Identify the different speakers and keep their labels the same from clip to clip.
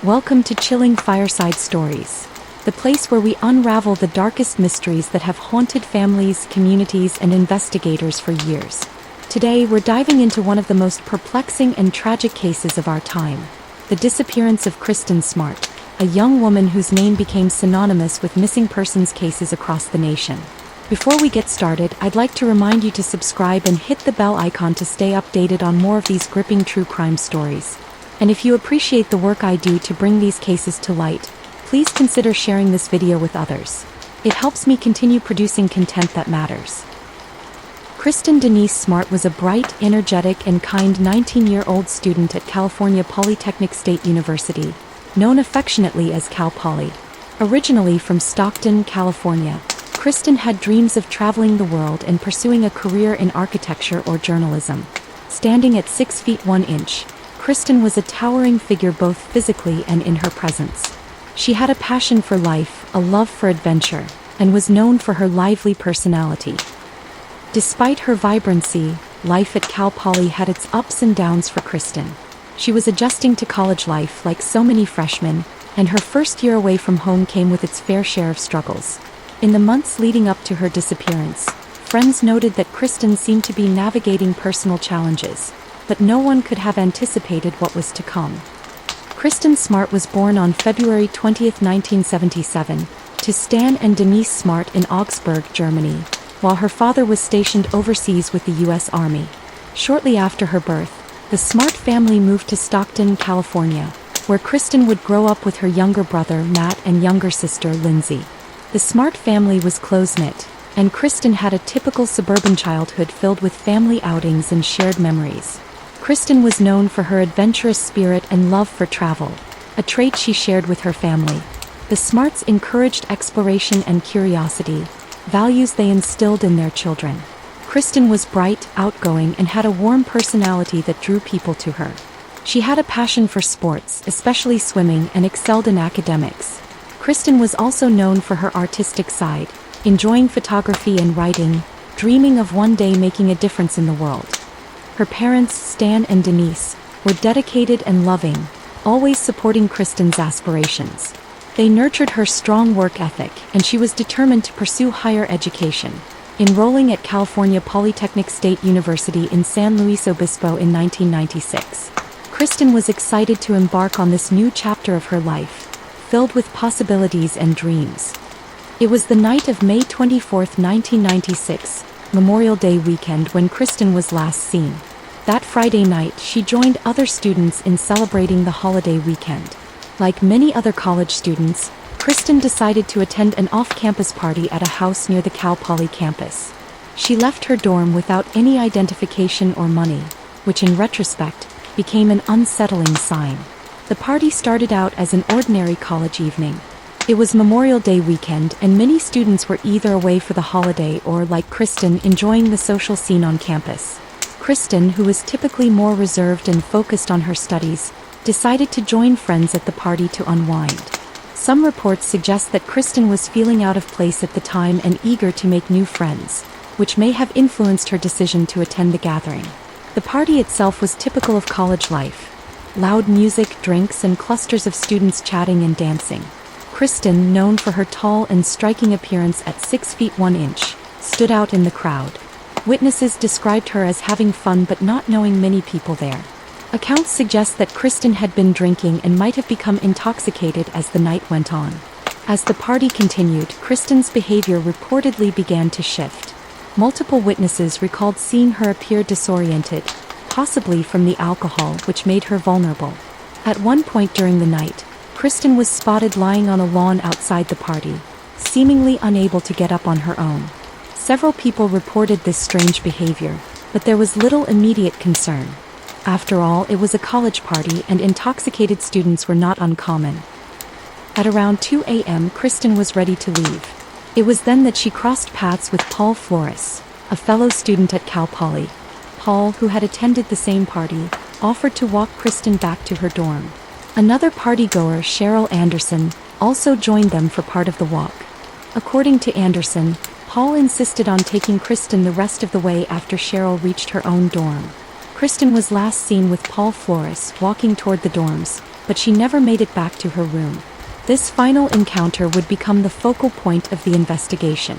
Speaker 1: Welcome to Chilling Fireside Stories, the place where we unravel the darkest mysteries that have haunted families, communities, and investigators for years. Today, we're diving into one of the most perplexing and tragic cases of our time, the disappearance of Kristin Smart, a young woman whose name became synonymous with missing persons cases across the nation. Before we get started, I'd like to remind you to subscribe and hit the bell icon to stay updated on more of these gripping true crime stories. And if you appreciate the work I do to bring these cases to light, please consider sharing this video with others. It helps me continue producing content that matters. Kristin Denise Smart was a bright, energetic, and kind 19-year-old student at California Polytechnic State University, known affectionately as Cal Poly. Originally from Stockton, California, Kristin had dreams of traveling the world and pursuing a career in architecture or journalism. Standing at 6 feet 1 inch, Kristin was a towering figure both physically and in her presence. She had a passion for life, a love for adventure, and was known for her lively personality. Despite her vibrancy, life at Cal Poly had its ups and downs for Kristin. She was adjusting to college life like so many freshmen, and her first year away from home came with its fair share of struggles. In the months leading up to her disappearance, friends noted that Kristin seemed to be navigating personal challenges, but no one could have anticipated what was to come. Kristin Smart was born on February 20, 1977, to Stan and Denise Smart in Augsburg, Germany, while her father was stationed overseas with the U.S. Army. Shortly after her birth, the Smart family moved to Stockton, California, where Kristin would grow up with her younger brother Matt and younger sister Lindsay. The Smart family was close-knit, and Kristin had a typical suburban childhood filled with family outings and shared memories. Kristin was known for her adventurous spirit and love for travel, a trait she shared with her family. The Smarts encouraged exploration and curiosity, values they instilled in their children. Kristin was bright, outgoing, and had a warm personality that drew people to her. She had a passion for sports, especially swimming, and excelled in academics. Kristin was also known for her artistic side, enjoying photography and writing, dreaming of one day making a difference in the world. Her parents, Stan and Denise, were dedicated and loving, always supporting Kristin's aspirations. They nurtured her strong work ethic, and she was determined to pursue higher education, enrolling at California Polytechnic State University in San Luis Obispo in 1996. Kristin was excited to embark on this new chapter of her life, filled with possibilities and dreams. It was the night of May 24, 1996, Memorial Day weekend, when Kristin was last seen. That Friday night, she joined other students in celebrating the holiday weekend. Like many other college students, Kristin decided to attend an off-campus party at a house near the Cal Poly campus. She left her dorm without any identification or money, which in retrospect, became an unsettling sign. The party started out as an ordinary college evening. It was Memorial Day weekend, and many students were either away for the holiday or, like Kristin, enjoying the social scene on campus. Kristin, who was typically more reserved and focused on her studies, decided to join friends at the party to unwind. Some reports suggest that Kristin was feeling out of place at the time and eager to make new friends, which may have influenced her decision to attend the gathering. The party itself was typical of college life: loud music, drinks, and clusters of students chatting and dancing. Kristin, known for her tall and striking appearance at 6 feet 1 inch, stood out in the crowd. Witnesses described her as having fun but not knowing many people there. Accounts suggest that Kristin had been drinking and might have become intoxicated as the night went on. As the party continued, Kristin's behavior reportedly began to shift. Multiple witnesses recalled seeing her appear disoriented, possibly from the alcohol, which made her vulnerable. At one point during the night, Kristin was spotted lying on a lawn outside the party, seemingly unable to get up on her own. Several people reported this strange behavior, but there was little immediate concern. After all, it was a college party, and intoxicated students were not uncommon. At around 2 a.m., Kristin was ready to leave. It was then that she crossed paths with Paul Flores, a fellow student at Cal Poly. Paul, who had attended the same party, offered to walk Kristin back to her dorm. Another partygoer, Cheryl Anderson, also joined them for part of the walk. According to Anderson, Paul insisted on taking Kristin the rest of the way after Cheryl reached her own dorm. Kristin was last seen with Paul Flores walking toward the dorms, but she never made it back to her room. This final encounter would become the focal point of the investigation.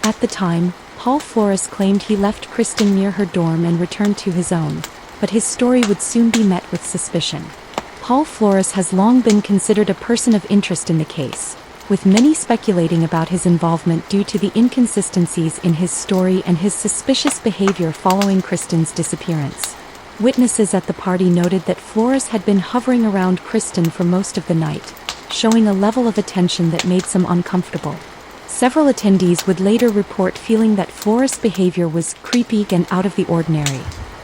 Speaker 1: At the time, Paul Flores claimed he left Kristin near her dorm and returned to his own, but his story would soon be met with suspicion. Paul Flores has long been considered a person of interest in the case, with many speculating about his involvement due to the inconsistencies in his story and his suspicious behavior following Kristin's disappearance. Witnesses at the party noted that Flores had been hovering around Kristin for most of the night, showing a level of attention that made some uncomfortable. Several attendees would later report feeling that Flores' behavior was creepy and out of the ordinary.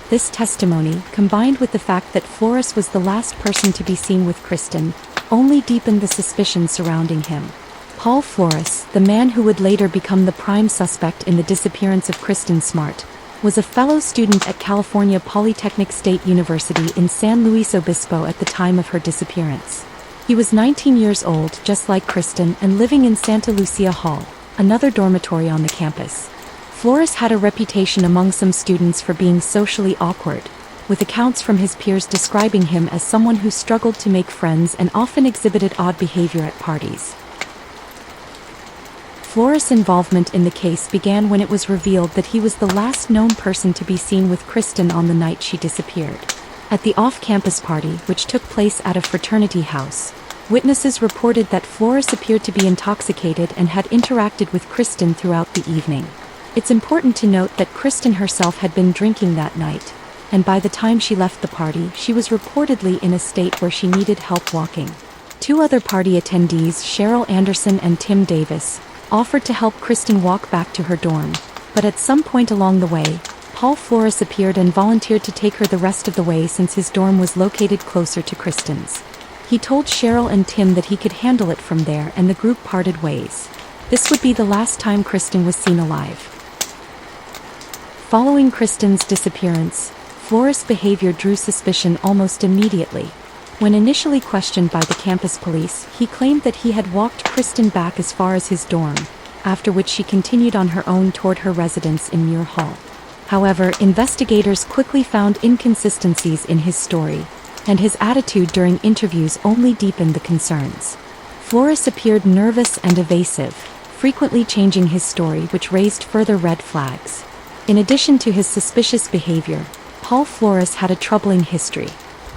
Speaker 1: This testimony, combined with the fact that Flores was the last person to be seen with Kristin, only deepened the suspicion surrounding him. Paul Flores, the man who would later become the prime suspect in the disappearance of Kristin Smart, was a fellow student at California Polytechnic State University in San Luis Obispo at the time of her disappearance. He was 19 years old, just like Kristin, and living in Santa Lucia Hall, another dormitory on the campus. Flores had a reputation among some students for being socially awkward, with accounts from his peers describing him as someone who struggled to make friends and often exhibited odd behavior at parties. Flores' involvement in the case began when it was revealed that he was the last known person to be seen with Kristin on the night she disappeared. At the off-campus party, which took place at a fraternity house, witnesses reported that Flores appeared to be intoxicated and had interacted with Kristin throughout the evening. It's important to note that Kristin herself had been drinking that night, and by the time she left the party, she was reportedly in a state where she needed help walking. Two other party attendees, Cheryl Anderson and Tim Davis, offered to help Kristin walk back to her dorm, but at some point along the way, Paul Flores appeared and volunteered to take her the rest of the way since his dorm was located closer to Kristin's. He told Cheryl and Tim that he could handle it from there, and the group parted ways. This would be the last time Kristin was seen alive. Following Kristin's disappearance, Flores' behavior drew suspicion almost immediately. When initially questioned by the campus police, he claimed that he had walked Kristin back as far as his dorm, after which she continued on her own toward her residence in Muir Hall. However, investigators quickly found inconsistencies in his story, and his attitude during interviews only deepened the concerns. Flores appeared nervous and evasive, frequently changing his story, which raised further red flags. In addition to his suspicious behavior, Paul Flores had a troubling history.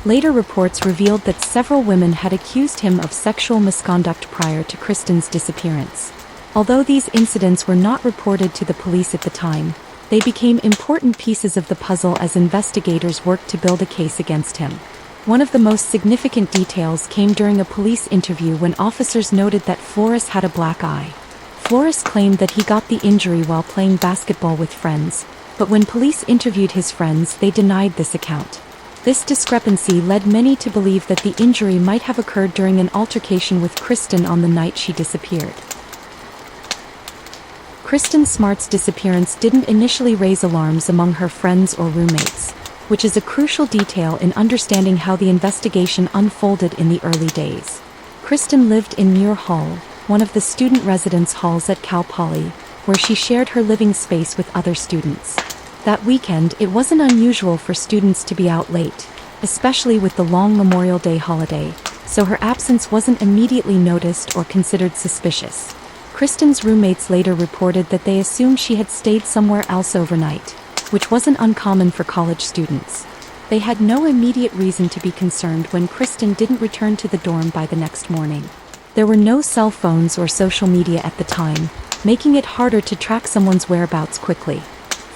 Speaker 1: Later reports revealed that several women had accused him of sexual misconduct prior to Kristin's disappearance. Although these incidents were not reported to the police at the time, they became important pieces of the puzzle as investigators worked to build a case against him. One of the most significant details came during a police interview when officers noted that Flores had a black eye. Flores claimed that he got the injury while playing basketball with friends, but when police interviewed his friends, they denied this account. This discrepancy led many to believe that the injury might have occurred during an altercation with Kristin on the night she disappeared. Kristin Smart's disappearance didn't initially raise alarms among her friends or roommates, which is a crucial detail in understanding how the investigation unfolded in the early days. Kristin lived in Muir Hall, one of the student residence halls at Cal Poly, where she shared her living space with other students. That weekend, it wasn't unusual for students to be out late, especially with the long Memorial Day holiday, so her absence wasn't immediately noticed or considered suspicious. Kristin's roommates later reported that they assumed she had stayed somewhere else overnight, which wasn't uncommon for college students. They had no immediate reason to be concerned when Kristin didn't return to the dorm by the next morning. There were no cell phones or social media at the time, making it harder to track someone's whereabouts quickly.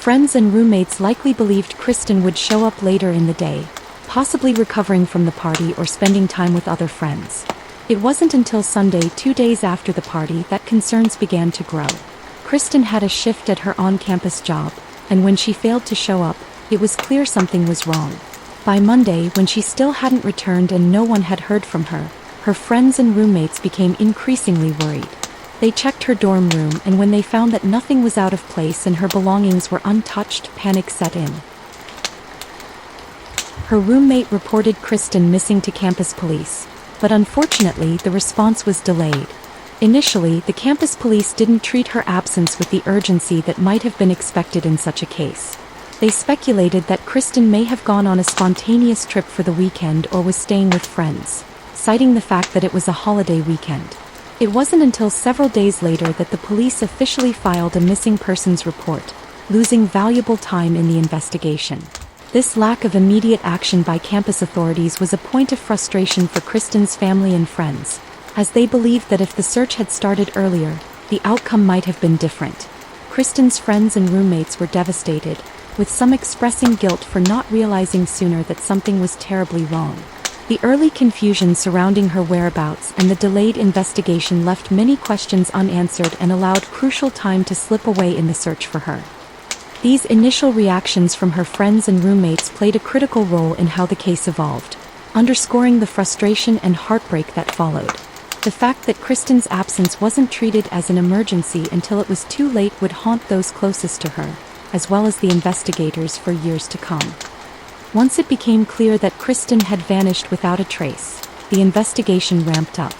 Speaker 1: Friends and roommates likely believed Kristin would show up later in the day, possibly recovering from the party or spending time with other friends. It wasn't until Sunday, 2 days after the party, that concerns began to grow. Kristin had a shift at her on-campus job, and when she failed to show up, it was clear something was wrong. By Monday, when she still hadn't returned and no one had heard from her, her friends and roommates became increasingly worried. They checked her dorm room, and when they found that nothing was out of place and her belongings were untouched, panic set in. Her roommate reported Kristin missing to campus police, but unfortunately the response was delayed. Initially, the campus police didn't treat her absence with the urgency that might have been expected in such a case. They speculated that Kristin may have gone on a spontaneous trip for the weekend or was staying with friends. citing the fact that it was a holiday weekend. It wasn't until several days later that the police officially filed a missing persons report, losing valuable time in the investigation. This lack of immediate action by campus authorities was a point of frustration for Kristen's family and friends, as they believed that if the search had started earlier, the outcome might have been different. Kristen's friends and roommates were devastated, with some expressing guilt for not realizing sooner that something was terribly wrong. The early confusion surrounding her whereabouts and the delayed investigation left many questions unanswered and allowed crucial time to slip away in the search for her. These initial reactions from her friends and roommates played a critical role in how the case evolved, underscoring the frustration and heartbreak that followed. The fact that Kristen's absence wasn't treated as an emergency until it was too late would haunt those closest to her, as well as the investigators for years to come. Once it became clear that Kristen had vanished without a trace, the investigation ramped up.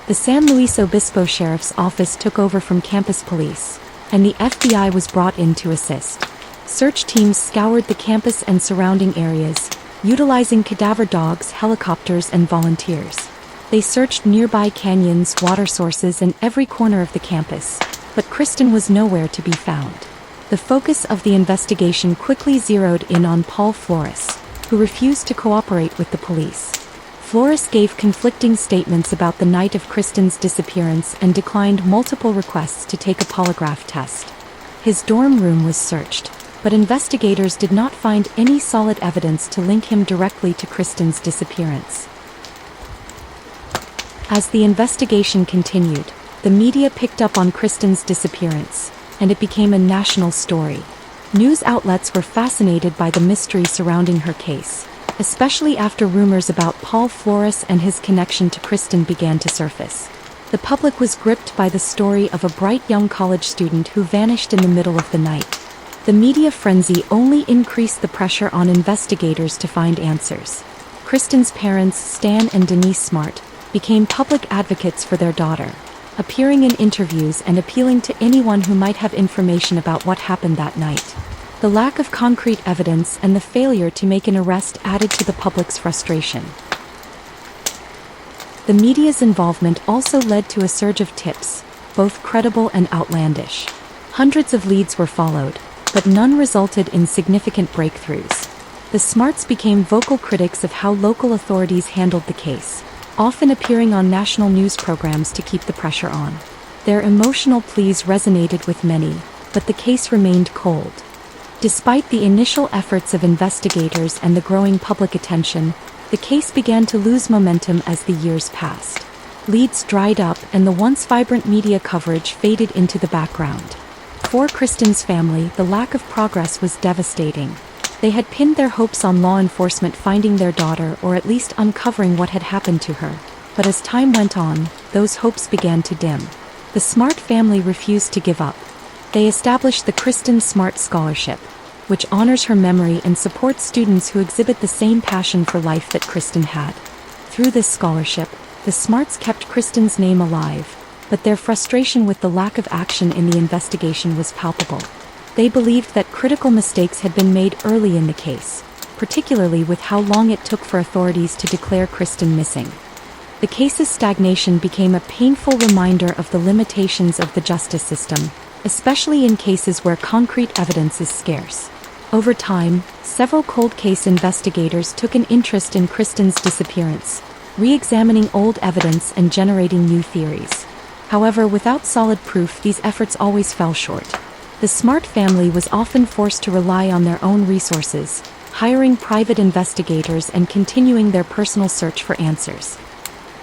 Speaker 1: The San Luis Obispo Sheriff's Office took over from campus police, and the FBI was brought in to assist. Search teams scoured the campus and surrounding areas, utilizing cadaver dogs, helicopters, and volunteers. They searched nearby canyons, water sources, and every corner of the campus, but Kristen was nowhere to be found. The focus of the investigation quickly zeroed in on Paul Flores, who refused to cooperate with the police. Flores gave conflicting statements about the night of Kristen's disappearance and declined multiple requests to take a polygraph test. His dorm room was searched, but investigators did not find any solid evidence to link him directly to Kristen's disappearance. As the investigation continued, the media picked up on Kristen's disappearance, and it became a national story. News outlets were fascinated by the mystery surrounding her case, especially after rumors about Paul Flores and his connection to Kristen began to surface. The public was gripped by the story of a bright young college student who vanished in the middle of the night. The media frenzy only increased the pressure on investigators to find answers. Kristen's parents, Stan and Denise Smart, became public advocates for their daughter, appearing in interviews and appealing to anyone who might have information about what happened that night. The lack of concrete evidence and the failure to make an arrest added to the public's frustration. The media's involvement also led to a surge of tips, both credible and outlandish. Hundreds of leads were followed, but none resulted in significant breakthroughs. The Smarts became vocal critics of how local authorities handled the case, often appearing on national news programs to keep the pressure on. Their emotional pleas resonated with many, but the case remained cold. Despite the initial efforts of investigators and the growing public attention, the case began to lose momentum as the years passed. Leads dried up and the once vibrant media coverage faded into the background. For Kristen's family, the lack of progress was devastating. They had pinned their hopes on law enforcement finding their daughter or at least uncovering what had happened to her. But as time went on, those hopes began to dim. The Smart family refused to give up. They established the Kristin Smart Scholarship, which honors her memory and supports students who exhibit the same passion for life that Kristen had. Through this scholarship, the Smarts kept Kristen's name alive, but their frustration with the lack of action in the investigation was palpable. They believed that critical mistakes had been made early in the case, particularly with how long it took for authorities to declare Kristen missing. The case's stagnation became a painful reminder of the limitations of the justice system, especially in cases where concrete evidence is scarce. Over time, several cold case investigators took an interest in Kristen's disappearance, re-examining old evidence and generating new theories. However, without solid proof, these efforts always fell short. The Smart family was often forced to rely on their own resources, hiring private investigators and continuing their personal search for answers.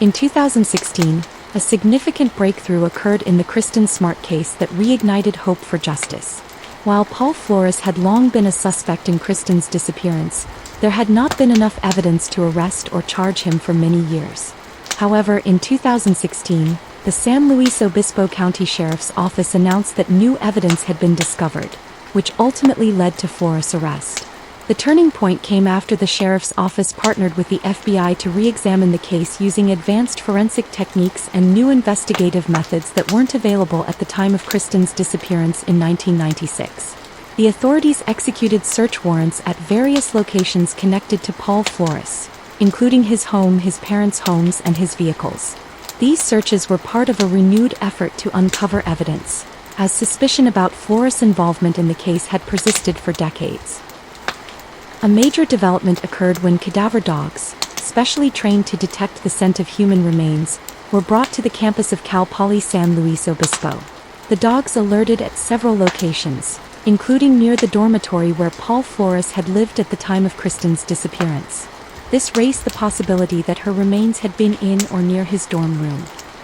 Speaker 1: In 2016, a significant breakthrough occurred in the Kristin Smart case that reignited hope for justice. While Paul Flores had long been a suspect in Kristen's disappearance, there had not been enough evidence to arrest or charge him for many years. However, in 2016, the San Luis Obispo County Sheriff's Office announced that new evidence had been discovered, which ultimately led to Flores' arrest. The turning point came after the Sheriff's Office partnered with the FBI to re-examine the case using advanced forensic techniques and new investigative methods that weren't available at the time of Kristen's disappearance in 1996. The authorities executed search warrants at various locations connected to Paul Flores, including his home, his parents' homes, and his vehicles. These searches were part of a renewed effort to uncover evidence, as suspicion about Flores' involvement in the case had persisted for decades. A major development occurred when cadaver dogs, specially trained to detect the scent of human remains, were brought to the campus of Cal Poly San Luis Obispo. The dogs alerted at several locations, including near the dormitory where Paul Flores had lived at the time of Kristen's disappearance. This raised the possibility that her remains had been in or near his dorm room.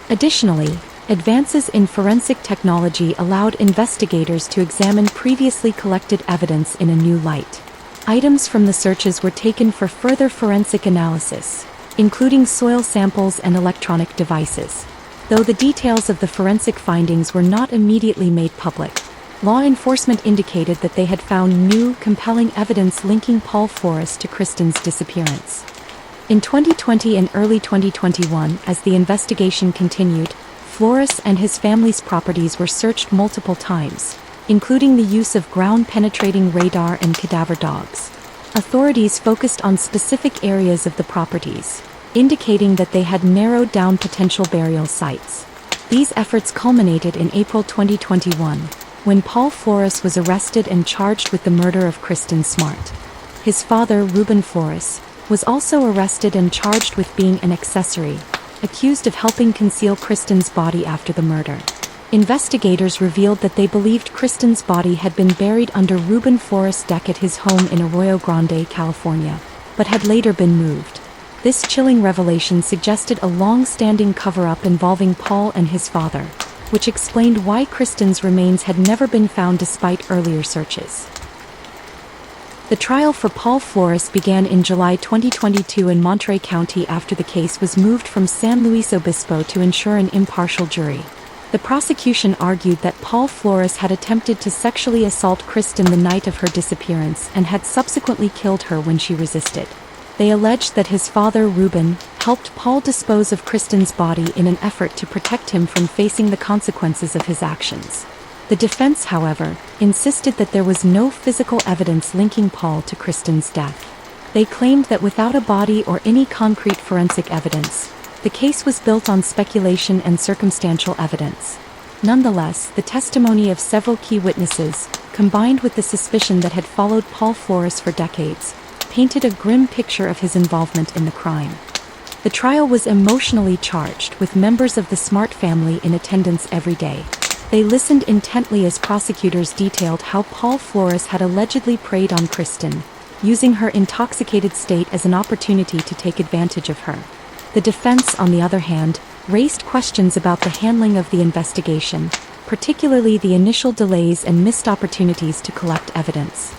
Speaker 1: Additionally, advances in forensic technology allowed investigators to examine previously collected evidence in a new light. Items from the searches were taken for further forensic analysis, including soil samples and electronic devices. Though the details of the forensic findings were not immediately made public, law enforcement indicated that they had found new, compelling evidence linking Paul Flores to Kristen's disappearance. In 2020 and early 2021, as the investigation continued, Flores and his family's properties were searched multiple times, including the use of ground-penetrating radar and cadaver dogs. Authorities focused on specific areas of the properties, indicating that they had narrowed down potential burial sites. These efforts culminated in April 2021, when Paul Flores was arrested and charged with the murder of Kristin Smart. His father, Ruben Flores, was also arrested and charged with being an accessory, accused of helping conceal Kristen's body after the murder. Investigators revealed that they believed Kristen's body had been buried under Ruben Flores' deck at his home in Arroyo Grande, California, but had later been moved. This chilling revelation suggested a long-standing cover-up involving Paul and his father, which explained why Kristen's remains had never been found despite earlier searches. The trial for Paul Flores began in July 2022 in Monterey County after the case was moved from San Luis Obispo to ensure an impartial jury. The prosecution argued that Paul Flores had attempted to sexually assault Kristen the night of her disappearance and had subsequently killed her when she resisted. They alleged that his father, Ruben, helped Paul dispose of Kristen's body in an effort to protect him from facing the consequences of his actions. The defense, however, insisted that there was no physical evidence linking Paul to Kristen's death. They claimed that without a body or any concrete forensic evidence, the case was built on speculation and circumstantial evidence. Nonetheless, the testimony of several key witnesses, combined with the suspicion that had followed Paul Flores for decades, painted a grim picture of his involvement in the crime. The trial was emotionally charged, with members of the Smart family in attendance every day. They listened intently as prosecutors detailed how Paul Flores had allegedly preyed on Kristen, using her intoxicated state as an opportunity to take advantage of her. The defense, on the other hand, raised questions about the handling of the investigation, particularly the initial delays and missed opportunities to collect evidence.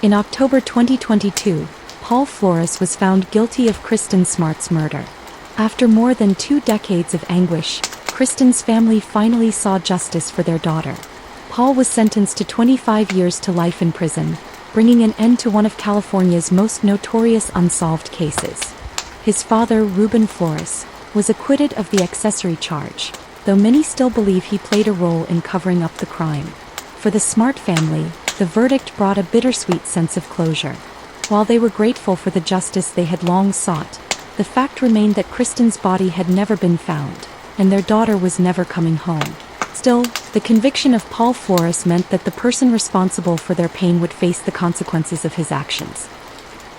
Speaker 1: In October 2022, Paul Flores was found guilty of Kristin Smart's murder. After more than 2 decades of anguish, Kristen's family finally saw justice for their daughter. Paul was sentenced to 25 years to life in prison, bringing an end to one of California's most notorious unsolved cases. His father, Ruben Flores, was acquitted of the accessory charge, though many still believe he played a role in covering up the crime. For the Smart family, the verdict brought a bittersweet sense of closure. While they were grateful for the justice they had long sought, the fact remained that Kristen's body had never been found, and their daughter was never coming home. Still, the conviction of Paul Flores meant that the person responsible for their pain would face the consequences of his actions.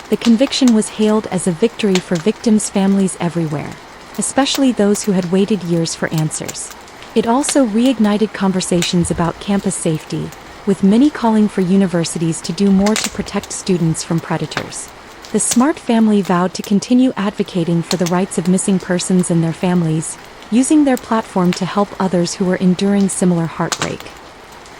Speaker 1: The conviction was hailed as a victory for victims' families everywhere, especially those who had waited years for answers. It also reignited conversations about campus safety, with many calling for universities to do more to protect students from predators. The Smart family vowed to continue advocating for the rights of missing persons and their families, using their platform to help others who were enduring similar heartbreak.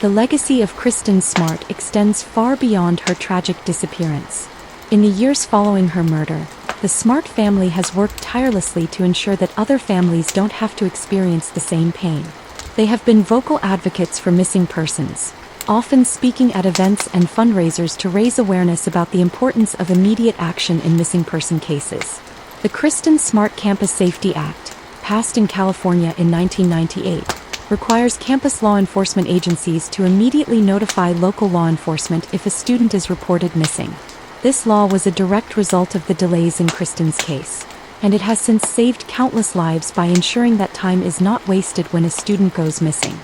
Speaker 1: The legacy of Kristin Smart extends far beyond her tragic disappearance. In the years following her murder, the Smart family has worked tirelessly to ensure that other families don't have to experience the same pain. They have been vocal advocates for missing persons, often speaking at events and fundraisers to raise awareness about the importance of immediate action in missing person cases. The Kristin Smart Campus Safety Act, passed in California in 1998, requires campus law enforcement agencies to immediately notify local law enforcement if a student is reported missing. This law was a direct result of the delays in Kristen's case, and it has since saved countless lives by ensuring that time is not wasted when a student goes missing.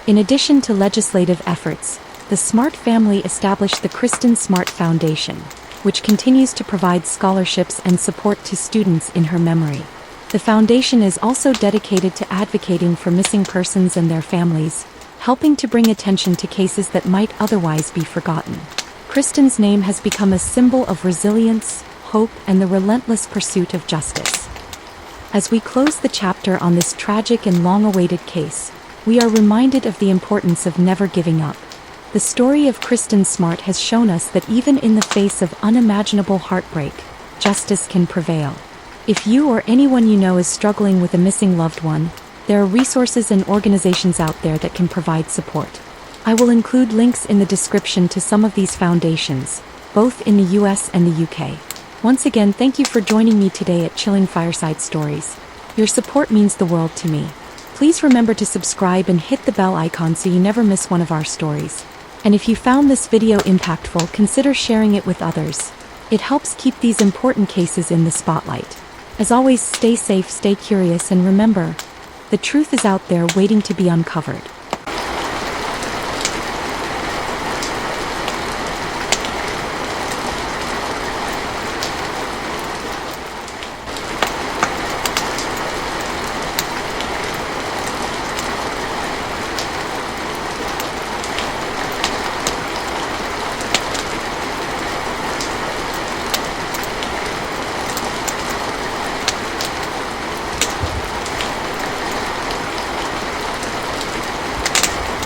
Speaker 1: In addition to legislative efforts, the Smart family established the Kristin Smart Foundation, which continues to provide scholarships and support to students in her memory. The foundation is also dedicated to advocating for missing persons and their families, helping to bring attention to cases that might otherwise be forgotten. Kristen's name has become a symbol of resilience, hope, and the relentless pursuit of justice. As we close the chapter on this tragic and long-awaited case, we are reminded of the importance of never giving up. The story of Kristin Smart has shown us that even in the face of unimaginable heartbreak, justice can prevail. If you or anyone you know is struggling with a missing loved one, there are resources and organizations out there that can provide support. I will include links in the description to some of these foundations, both in the US and the UK. Once again, thank you for joining me today at Chilling Fireside Stories. Your support means the world to me. Please remember to subscribe and hit the bell icon so you never miss one of our stories. And if you found this video impactful, consider sharing it with others. It helps keep these important cases in the spotlight. As always, stay safe, stay curious, and remember, the truth is out there waiting to be uncovered.